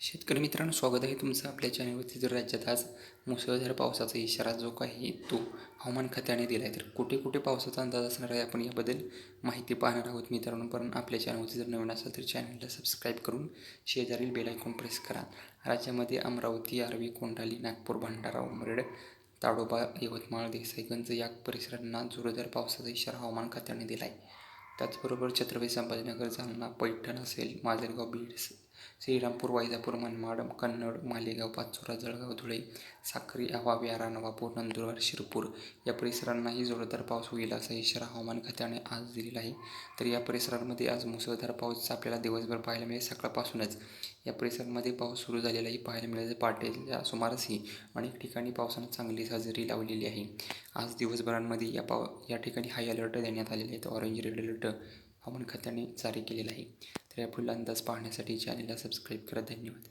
शेतकरी मित्रांनो, स्वागत आहे तुमचं आपल्या चॅनलवरती. जर राज्यात आज मुसळधार पावसाचा इशारा जो काही तो हवामान खात्याने दिला आहे, तर कुठे कुठे पावसाचा अंदाज असणार आहे, आपण याबद्दल माहिती पाहणार आहोत मित्रांनो. पण आपल्या चॅनलवरती जर नवीन असेल तर चॅनलला सबस्क्राईब करून शेजारील बेल आयकॉन प्रेस करा. राज्यामध्ये अमरावती, आर्वी, कोंढाली, नागपूर, भंडारा, उमरेड, ताडोबा, यवतमाळ, देसाईगंज या परिसरांना जोरदार पावसाचा इशारा हवामान खात्याने दिला आहे. त्याचबरोबर छत्रपती संभाजीनगर, जालना, पैठण असेल, माजलगाव, बीड, श्रीरामपूर, वैजापूर, मनमाड, कन्नड, मालेगाव, पाचोरा, जळगाव, धुळे, साक्री, आव्हा, व्यारा, नवापूर, नंदुरबार, शिरपूर या परिसरांनाही जोरदार पाऊस होईल असा इशारा हवामान खात्याने आज दिलेला आहे. तर या परिसरांमध्ये आज मुसळधार पाऊस आपल्याला दिवसभर पाहायला मिळेल. सकाळपासूनच या परिसरांमध्ये पाऊस सुरू झालेलाही पाहायला मिळेल. पहाटेच्या सुमारासही अनेक ठिकाणी पावसानं चांगली हजेरी लावलेली आहे. आज दिवसभरांमध्ये या ठिकाणी हाय अलर्ट देण्यात आलेले आहेत. ऑरेंज रेड अलर्ट हवामान खात्याने जारी केलेला आहे. तर या पुढील अंदाज पाहण्यासाठी चॅनलला सबस्क्राईब करा. धन्यवाद.